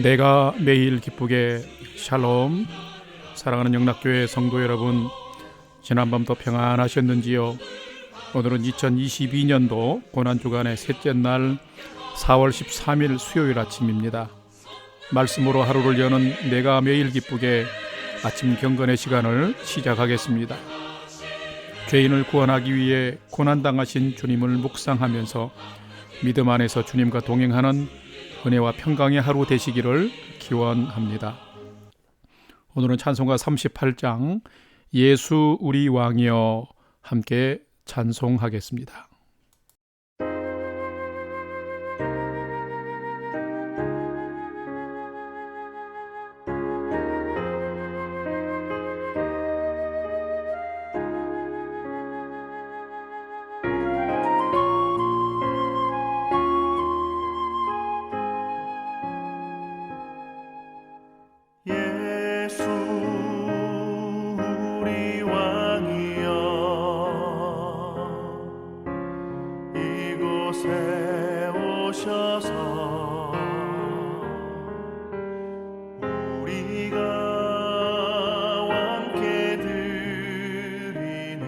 내가 매일 기쁘게. 샬롬. 사랑하는 영락교회 성도 여러분, 지난밤도 평안하셨는지요? 오늘은 2022년도 고난주간의 셋째 날 4월 13일 수요일 아침입니다. 말씀으로 하루를 여는 내가 매일 기쁘게 아침 경건의 시간을 시작하겠습니다. 죄인을 구원하기 위해 고난당하신 주님을 묵상하면서 믿음 안에서 주님과 동행하는 은혜와 평강의 하루 되시기를 기원합니다. 오늘은 찬송가 38장 예수 우리 왕이여 함께 찬송하겠습니다. 예수 우리 왕이여 이곳에 오셔서 우리가 함께 드리는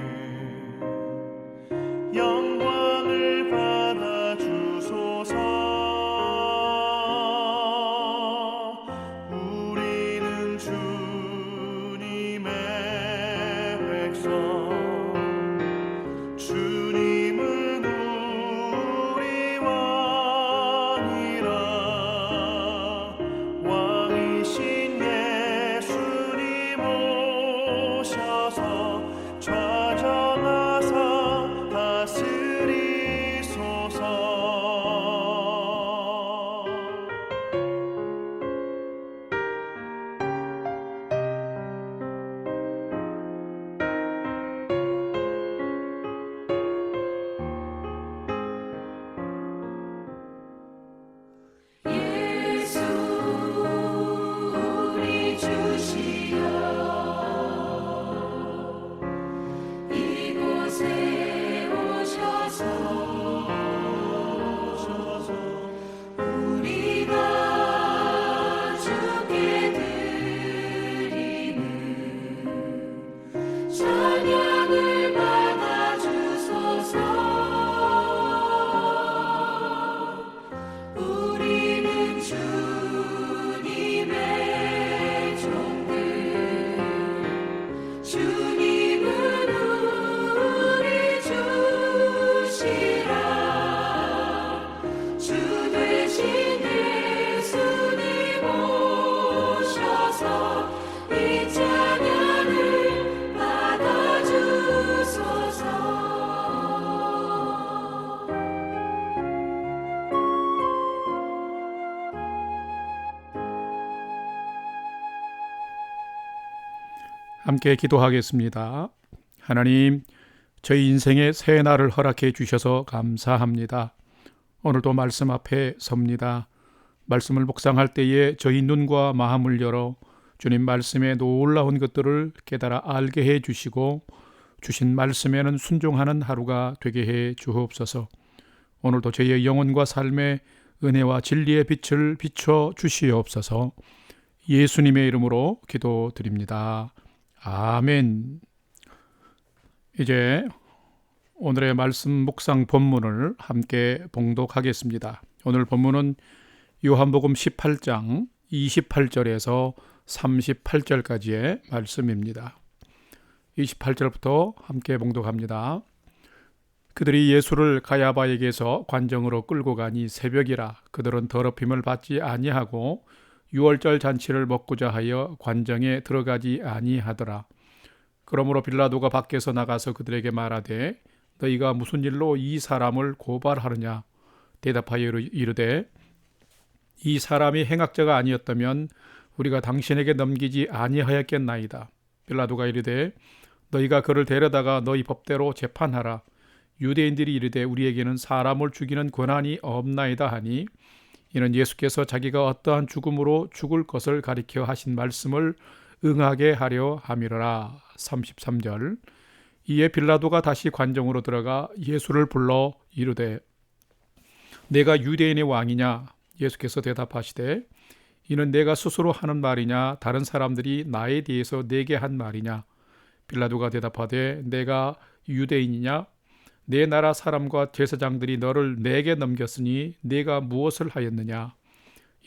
영광을 받아 주소서. 주님은 우리 왕이라 왕이신 예수님 오셔서 좌정하사 다스리소서. 함께 기도하겠습니다. 하나님, 저희 인생의 새 날을 허락해 주셔서 감사합니다. 오늘도 말씀 앞에 섭니다. 말씀을 묵상할 때에 저희 눈과 마음을 열어 주님 말씀의 놀라운 것들을 깨달아 알게 해 주시고 주신 말씀에는 순종하는 하루가 되게 해 주옵소서. 오늘도 저희의 영혼과 삶의 은혜와 진리의 빛을 비춰 주시옵소서. 예수님의 이름으로 기도드립니다. 아멘. 이제 오늘의 말씀 묵상 본문을 함께 봉독하겠습니다. 오늘 본문은 요한복음 18장 28절에서 38절까지의 말씀입니다. 28절부터 함께 봉독합니다. 그들이 예수를 가야바에게서 관정으로 끌고 가니 새벽이라. 그들은 더럽힘을 받지 아니하고 유월절 잔치를 먹고자 하여 관정에 들어가지 아니하더라. 그러므로 빌라도가 밖에서 나가서 그들에게 말하되 너희가 무슨 일로 이 사람을 고발하느냐. 대답하여 이르되 이 사람이 행악자가 아니었다면 우리가 당신에게 넘기지 아니하였겠나이다. 빌라도가 이르되 너희가 그를 데려다가 너희 법대로 재판하라. 유대인들이 이르되 우리에게는 사람을 죽이는 권한이 없나이다 하니 이는 예수께서 자기가 어떠한 죽음으로 죽을 것을 가리켜 하신 말씀을 응하게 하려 함이로라. 33절. 이에 빌라도가 다시 관정으로 들어가 예수를 불러 이르되 내가 유대인의 왕이냐? 예수께서 대답하시되 이는 내가 스스로 하는 말이냐 다른 사람들이 나에 대해서 내게 한 말이냐? 빌라도가 대답하되 내가 유대인이냐? 내 나라 사람과 제사장들이 너를 내게 넘겼으니 내가 무엇을 하였느냐?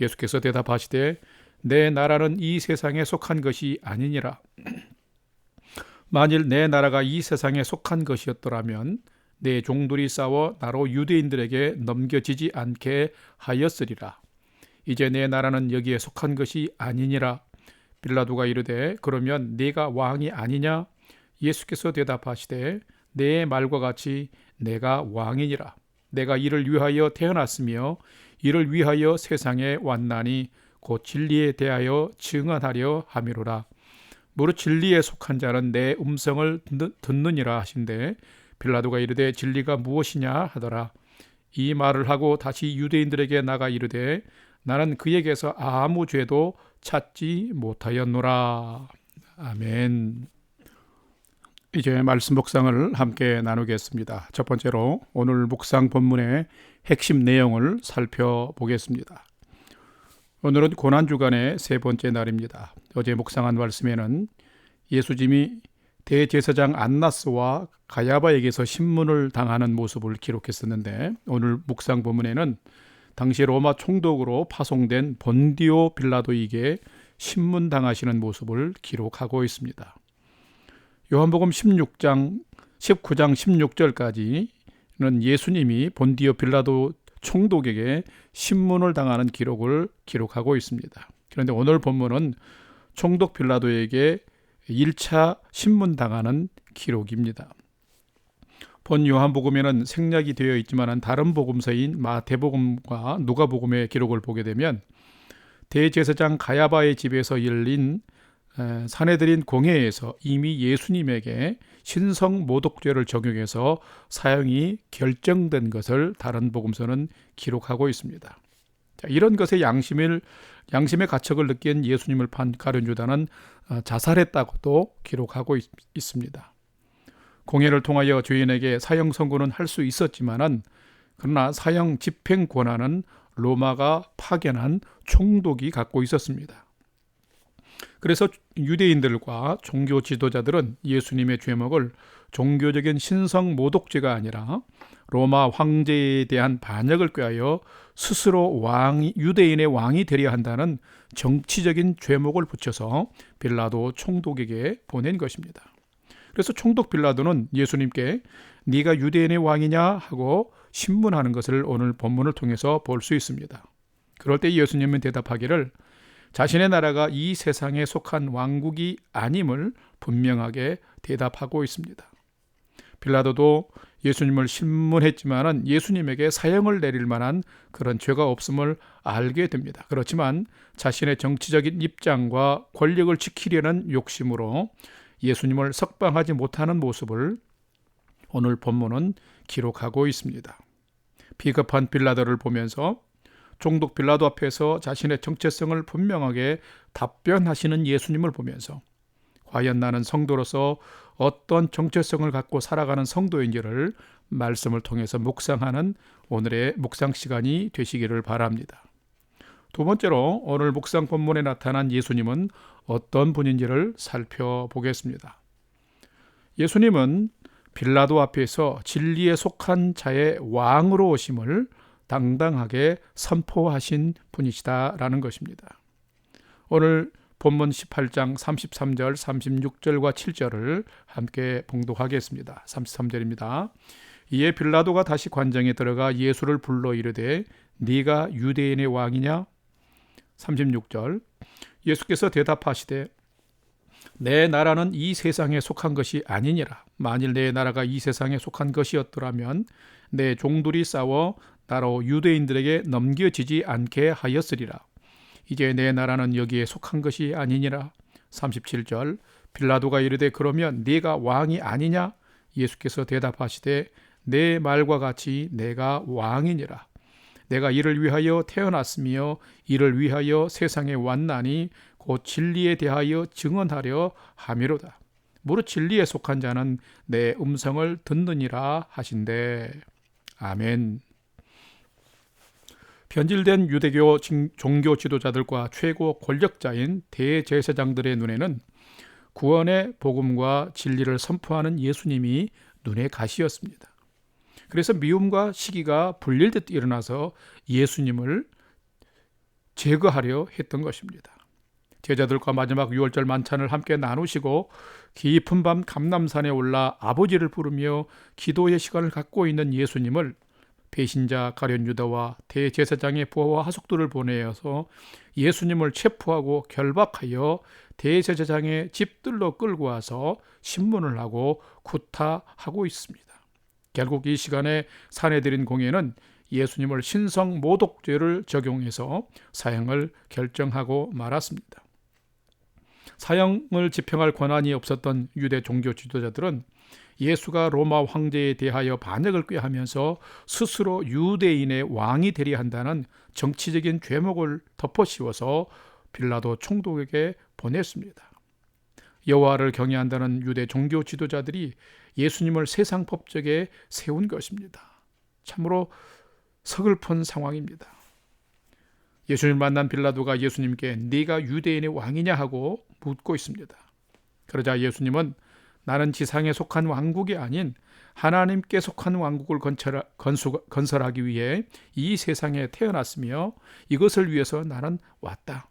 예수께서 대답하시되 내 나라는 이 세상에 속한 것이 아니니라. 만일 내 나라가 이 세상에 속한 것이었더라면 내 종들이 싸워 나로 유대인들에게 넘겨지지 않게 하였으리라. 이제 내 나라는 여기에 속한 것이 아니니라. 빌라도가 이르되 그러면 네가 왕이 아니냐? 예수께서 대답하시되 내 말과 같이 내가 왕이니라. 내가 이를 위하여 태어났으며 이를 위하여 세상에 왔나니 곧 진리에 대하여 증언하려 함이로라. 무릇 진리에 속한 자는 내 음성을 듣느니라 하신대 빌라도가 이르되 진리가 무엇이냐 하더라. 이 말을 하고 다시 유대인들에게 나가 이르되 나는 그에게서 아무 죄도 찾지 못하였노라. 아멘. 이제 말씀 묵상을 함께 나누겠습니다. 첫 번째로 오늘 묵상 본문의 핵심 내용을 살펴보겠습니다. 오늘은 고난주간의 세 번째 날입니다. 어제 묵상한 말씀에는 예수님이 대제사장 안나스와 가야바에게서 신문을 당하는 모습을 기록했었는데 오늘 묵상 본문에는 당시 로마 총독으로 파송된 본디오 빌라도에게 신문당하시는 모습을 기록하고 있습니다. 요한복음 19장 16절까지는 예수님이 본디오 빌라도 총독에게 신문을 당하는 기록을 기록하고 있습니다. 그런데 오늘 본문은 총독 빌라도에게 1차 신문 당하는 기록입니다. 본 요한복음에는 생략이 되어 있지만 다른 복음서인 마태복음과 누가복음의 기록을 보게 되면 대제사장 가야바의 집에서 열린 사내들인 공회에서 이미 예수님에게 신성 모독죄를 적용해서 사형이 결정된 것을 다른 복음서는 기록하고 있습니다. 자, 이런 것에 양심의 가책을 느낀 예수님을 판 가룟 유다는 자살했다고도 기록하고 있습니다. 공회를 통하여 죄인에게 사형 선고는 할 수 있었지만은 그러나 사형 집행 권한은 로마가 파견한 총독이 갖고 있었습니다. 그래서 유대인들과 종교 지도자들은 예수님의 죄목을 종교적인 신성 모독죄가 아니라 로마 황제에 대한 반역을 꾀하여 스스로 유대인의 왕이 되려 한다는 정치적인 죄목을 붙여서 빌라도 총독에게 보낸 것입니다. 그래서 총독 빌라도는 예수님께 네가 유대인의 왕이냐 하고 신문하는 것을 오늘 본문을 통해서 볼 수 있습니다. 그럴 때 예수님은 대답하기를 자신의 나라가 이 세상에 속한 왕국이 아님을 분명하게 대답하고 있습니다. 빌라도도 예수님을 신문했지만 예수님에게 사형을 내릴 만한 그런 죄가 없음을 알게 됩니다. 그렇지만 자신의 정치적인 입장과 권력을 지키려는 욕심으로 예수님을 석방하지 못하는 모습을 오늘 본문은 기록하고 있습니다. 비겁한 빌라도를 보면서 총독 빌라도 앞에서 자신의 정체성을 분명하게 답변하시는 예수님을 보면서 과연 나는 성도로서 어떤 정체성을 갖고 살아가는 성도인지를 말씀을 통해서 묵상하는 오늘의 묵상 시간이 되시기를 바랍니다. 두 번째로 오늘 묵상 본문에 나타난 예수님은 어떤 분인지를 살펴보겠습니다. 예수님은 빌라도 앞에서 진리에 속한 자의 왕으로 오심을 당당하게 선포하신 분이시다라는 것입니다. 오늘 본문 18장 33절, 36절과 7절을 함께 봉독하겠습니다. 33절입니다. 이에 빌라도가 다시 관정에 들어가 예수를 불러 이르되 네가 유대인의 왕이냐? 36절 예수께서 대답하시되 내 나라는 이 세상에 속한 것이 아니니라. 만일 내 나라가 이 세상에 속한 것이었더라면 내 종들이 싸워 나로 유대인들에게 넘겨지지 않게 하였으리라. 이제 내 나라는 여기에 속한 것이 아니니라. 37절 빌라도가 이르되 그러면 네가 왕이 아니냐? 예수께서 대답하시되 내 말과 같이 내가 왕이니라. 내가 이를 위하여 태어났으며 이를 위하여 세상에 왔나니 곧 진리에 대하여 증언하려 함이로다. 무릇 진리에 속한 자는 내 음성을 듣느니라 하신대. 아멘. 변질된 유대교 종교 지도자들과 최고 권력자인 대제사장들의 눈에는 구원의 복음과 진리를 선포하는 예수님이 눈의 가시였습니다. 그래서 미움과 시기가 불릴듯 일어나서 예수님을 제거하려 했던 것입니다. 제자들과 마지막 유월절 만찬을 함께 나누시고 깊은 밤 감람산에 올라 아버지를 부르며 기도의 시간을 갖고 있는 예수님을 배신자 가룟 유다와 대제사장의 부하와 하숙들을 보내어서 예수님을 체포하고 결박하여 대제사장의 집들로 끌고 와서 신문을 하고 구타하고 있습니다. 결국 이 시간에 사내들인 공회는 예수님을 신성 모독죄를 적용해서 사형을 결정하고 말았습니다. 사형을 집행할 권한이 없었던 유대 종교 지도자들은 예수가 로마 황제에 대하여 반역을 꾀하면서 스스로 유대인의 왕이 되려 한다는 정치적인 죄목을 덮어씌워서 빌라도 총독에게 보냈습니다. 여호와를 경외한다는 유대 종교 지도자들이 예수님을 세상 법정에 세운 것입니다. 참으로 서글픈 상황입니다. 예수님을 만난 빌라도가 예수님께 네가 유대인의 왕이냐 하고 묻고 있습니다. 그러자 예수님은 나는 지상에 속한 왕국이 아닌 하나님께 속한 왕국을 건설하기 위해 이 세상에 태어났으며 이것을 위해서 나는 왔다.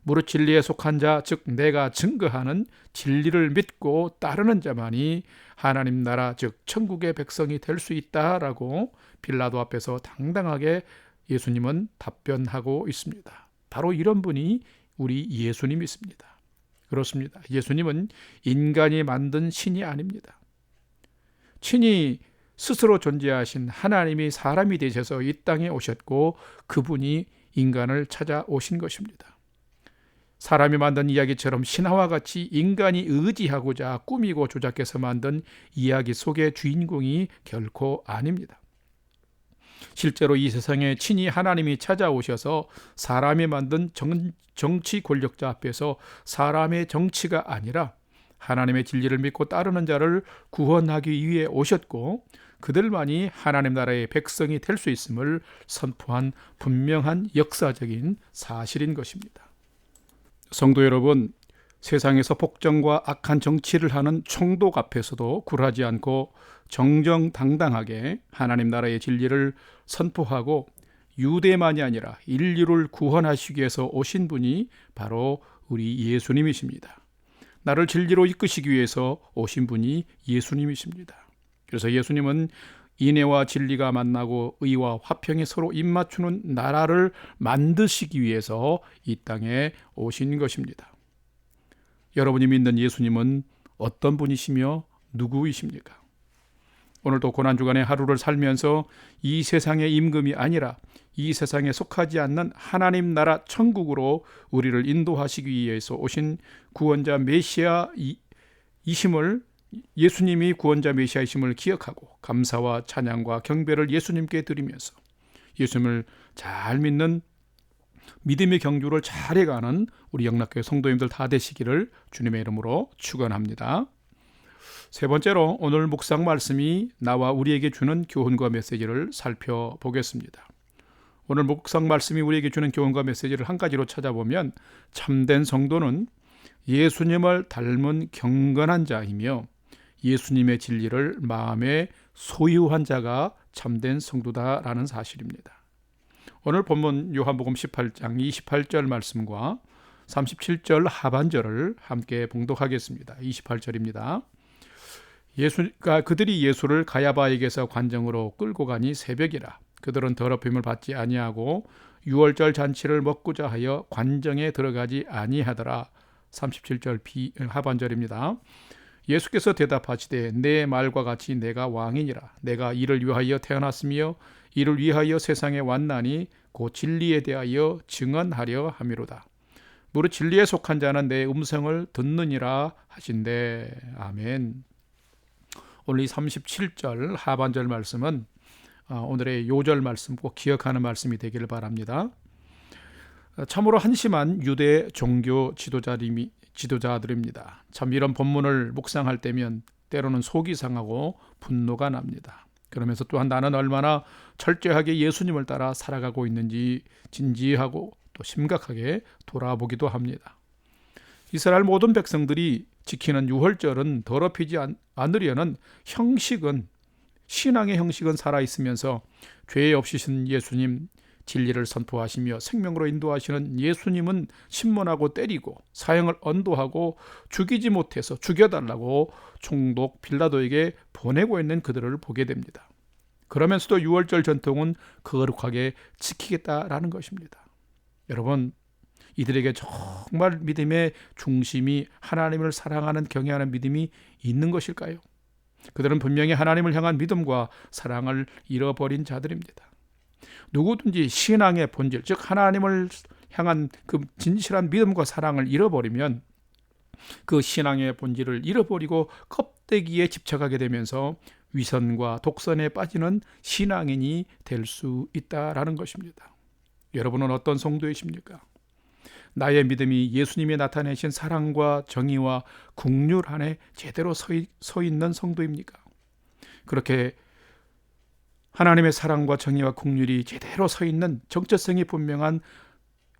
무릇 진리에 속한 자, 즉 내가 증거하는 진리를 믿고 따르는 자만이 하나님 나라, 즉 천국의 백성이 될 수 있다라고 빌라도 앞에서 당당하게 예수님은 답변하고 있습니다. 바로 이런 분이 우리 예수님이십니다. 그렇습니다. 예수님은 인간이 만든 신이 아닙니다. 친히 스스로 존재하신 하나님이 사람이 되셔서 이 땅에 오셨고 그분이 인간을 찾아오신 것입니다. 사람이 만든 이야기처럼 신화와 같이 인간이 의지하고자 꾸미고 조작해서 만든 이야기 속의 주인공이 결코 아닙니다. 실제로 이 세상에 친히 하나님이 찾아오셔서 사람이 만든 정치 권력자 앞에서 사람의 정치가 아니라 하나님의 진리를 믿고 따르는 자를 구원하기 위해 오셨고 그들만이 하나님 나라의 백성이 될 수 있음을 선포한 분명한 역사적인 사실인 것입니다. 성도 여러분, 세상에서 폭정과 악한 정치를 하는 총독 앞에서도 굴하지 않고 정정당당하게 하나님 나라의 진리를 선포하고 유대만이 아니라 인류를 구원하시기 위해서 오신 분이 바로 우리 예수님이십니다. 나를 진리로 이끄시기 위해서 오신 분이 예수님이십니다. 그래서 예수님은 인애와 진리가 만나고 의와 화평이 서로 입맞추는 나라를 만드시기 위해서 이 땅에 오신 것입니다. 여러분이 믿는 예수님은 어떤 분이시며 누구이십니까? 오늘도 고난주간의 하루를 살면서 이 세상의 임금이 아니라 이 세상에 속하지 않는 하나님 나라 천국으로 우리를 인도하시기 위해서 오신 구원자 메시아이심을 예수님이 구원자 메시아이심을 기억하고 감사와 찬양과 경배를 예수님께 드리면서 예수님을 잘 믿는 믿음의 경주를 잘 해가는 우리 영락교회 성도님들 다 되시기를 주님의 이름으로 축원합니다. 세 번째로 오늘 묵상 말씀이 나와 우리에게 주는 교훈과 메시지를 살펴보겠습니다. 오늘 묵상 말씀이 우리에게 주는 교훈과 메시지를 한 가지로 찾아보면 참된 성도는 예수님을 닮은 경건한 자이며 예수님의 진리를 마음에 소유한 자가 참된 성도다라는 사실입니다. 오늘 본문 요한복음 18장 28절 말씀과 37절 하반절을 함께 봉독하겠습니다. 28절입니다. 그들이 예수를 가야바에게서 관정으로 끌고 가니 새벽이라. 그들은 더럽힘을 받지 아니하고 유월절 잔치를 먹고자 하여 관정에 들어가지 아니하더라. 37절 하반절입니다. 예수께서 대답하시되 내 말과 같이 내가 왕이니라. 내가 이를 위하여 태어났으며 이를 위하여 세상에 왔나니 곧 진리에 대하여 증언하려 함이로다. 무릇 진리에 속한 자는 내 음성을 듣느니라 하신대. 아멘. 오늘 이 37절 하반절 말씀은 오늘의 요절 말씀 꼭 기억하는 말씀이 되기를 바랍니다. 참으로 한심한 유대 종교 지도자들입니다. 참 이런 본문을 묵상할 때면 때로는 속이 상하고 분노가 납니다. 그러면서 또한 나는 얼마나 철저하게 예수님을 따라 살아가고 있는지 진지하고 또 심각하게 돌아보기도 합니다. 이스라엘 모든 백성들이 지키는 유월절은 더럽히지 않으려는 형식은, 신앙의 형식은 살아있으면서 죄 없으신 예수님, 진리를 선포하시며 생명으로 인도하시는 예수님은 신문하고 때리고 사형을 언도하고 죽이지 못해서 죽여달라고 총독 빌라도에게 보내고 있는 그들을 보게 됩니다. 그러면서도 유월절 전통은 거룩하게 지키겠다라는 것입니다. 여러분, 이들에게 정말 믿음의 중심이 하나님을 사랑하는, 경외하는 믿음이 있는 것일까요? 그들은 분명히 하나님을 향한 믿음과 사랑을 잃어버린 자들입니다. 누구든지 신앙의 본질, 즉 하나님을 향한 그 진실한 믿음과 사랑을 잃어버리면 그 신앙의 본질을 잃어버리고 껍데기에 집착하게 되면서 위선과 독선에 빠지는 신앙인이 될 수 있다라는 것입니다. 여러분은 어떤 성도이십니까? 나의 믿음이 예수님이 나타내신 사랑과 정의와 긍휼 안에 제대로 서 있는 성도입니까? 그렇게 하나님의 사랑과 정의와 긍휼이 제대로 서 있는 정체성이 분명한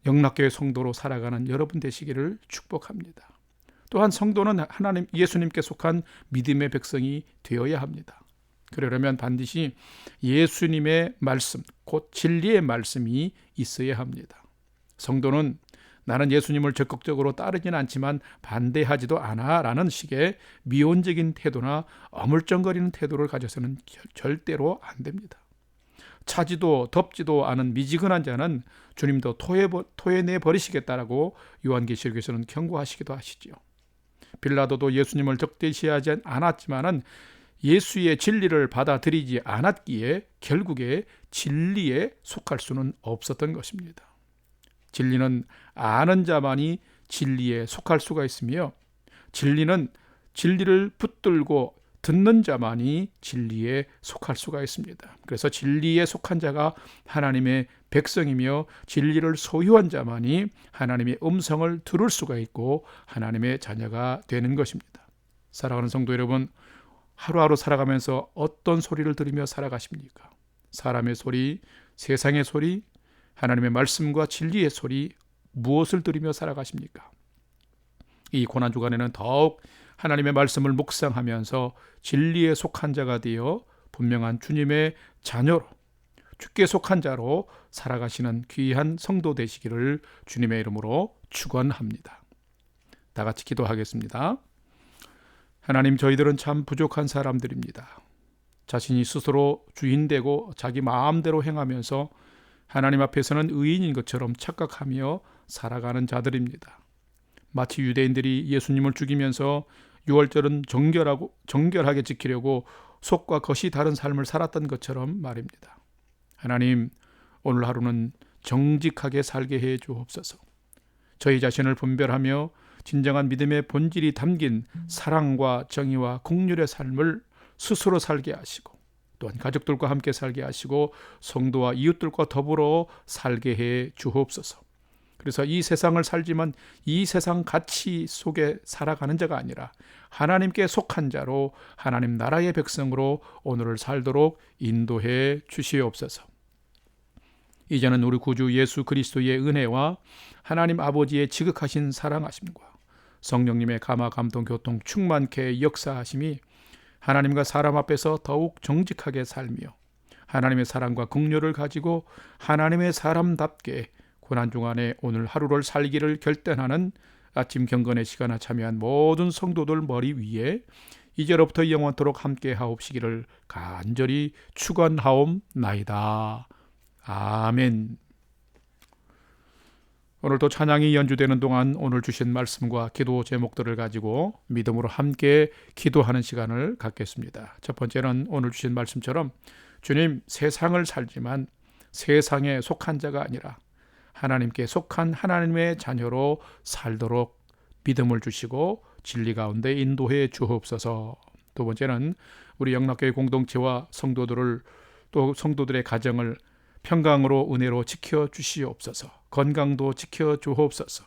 영락교회 성도로 살아가는 여러분 되시기를 축복합니다. 또한 성도는 하나님, 예수님께 속한 믿음의 백성이 되어야 합니다. 그러려면 반드시 예수님의 말씀, 곧 진리의 말씀이 있어야 합니다. 성도는 나는 예수님을 적극적으로 따르지는 않지만 반대하지도 않아 라는 식의 미온적인 태도나 어물쩡거리는 태도를 가져서는 절대로 안 됩니다. 차지도 덥지도 않은 미지근한 자는 주님도 토해내 버리시겠다라고 요한계시록에서는 경고하시기도 하시죠. 빌라도도 예수님을 적대시하지 않았지만은 예수의 진리를 받아들이지 않았기에 결국에 진리에 속할 수는 없었던 것입니다. 진리는 아는 자만이 진리에 속할 수가 있으며 진리는 진리를 붙들고 듣는 자만이 진리에 속할 수가 있습니다. 그래서 진리에 속한 자가 하나님의 백성이며 진리를 소유한 자만이 하나님의 음성을 들을 수가 있고 하나님의 자녀가 되는 것입니다. 사랑하는 성도 여러분, 하루하루 살아가면서 어떤 소리를 들으며 살아가십니까? 사람의 소리, 세상의 소리, 하나님의 말씀과 진리의 소리, 무엇을 들으며 살아가십니까? 이 고난주간에는 더욱 하나님의 말씀을 묵상하면서 진리에 속한 자가 되어 분명한 주님의 자녀로, 주께 속한 자로 살아가시는 귀한 성도 되시기를 주님의 이름으로 축원합니다. 다 같이 기도하겠습니다. 하나님, 저희들은 참 부족한 사람들입니다. 자신이 스스로 주인되고 자기 마음대로 행하면서 하나님 앞에서는 의인인 것처럼 착각하며 살아가는 자들입니다. 마치 유대인들이 예수님을 죽이면서 유월절은 정결하게 지키려고 속과 겉이 다른 삶을 살았던 것처럼 말입니다. 하나님, 오늘 하루는 정직하게 살게 해 주옵소서. 저희 자신을 분별하며 진정한 믿음의 본질이 담긴 사랑과 정의와 긍휼의 삶을 스스로 살게 하시고 또한 가족들과 함께 살게 하시고 성도와 이웃들과 더불어 살게 해 주옵소서. 그래서 이 세상을 살지만 이 세상 가치 속에 살아가는 자가 아니라 하나님께 속한 자로 하나님 나라의 백성으로 오늘을 살도록 인도해 주시옵소서. 이제는 우리 구주 예수 그리스도의 은혜와 하나님 아버지의 지극하신 사랑하심과 성령님의 감화 감동 교통 충만케 역사하심이 하나님과 사람 앞에서 더욱 정직하게 살며 하나님의 사랑과 긍휼을 가지고 하나님의 사람답게 고난중간에 오늘 하루를 살기를 결단하는 아침 경건의 시간에 참여한 모든 성도들 머리 위에 이제로부터 영원토록 함께 하옵시기를 간절히 축원하옵나이다. 아멘. 오늘도 찬양이 연주되는 동안 오늘 주신 말씀과 기도 제목들을 가지고 믿음으로 함께 기도하는 시간을 갖겠습니다. 첫 번째는 오늘 주신 말씀처럼 주님, 세상을 살지만 세상에 속한 자가 아니라 하나님께 속한 하나님의 자녀로 살도록 믿음을 주시고 진리 가운데 인도해 주옵소서. 두 번째는 우리 영락교회 공동체와 성도들을 또 성도들의 가정을 평강으로 은혜로 지켜 주시옵소서. 건강도 지켜 주옵소서.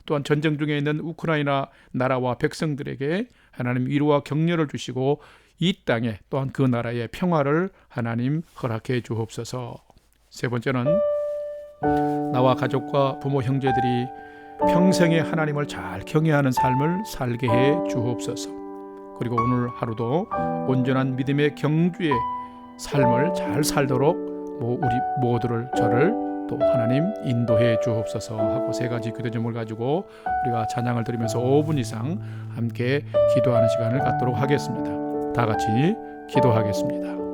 또한 전쟁 중에 있는 우크라이나 나라와 백성들에게 하나님 위로와 격려를 주시고 이 땅에 또한 그 나라의 평화를 하나님 허락해 주옵소서. 세 번째는 나와 가족과 부모 형제들이 평생에 하나님을 잘 경외하는 삶을 살게 해 주옵소서. 그리고 오늘 하루도 온전한 믿음의 경주의 삶을 잘 살도록 우리 모두를 저를 또 하나님 인도해 주옵소서 하고 세 가지 기도 제목을 가지고 우리가 찬양을 드리면서 5분 이상 함께 기도하는 시간을 갖도록 하겠습니다. 다 같이 기도하겠습니다.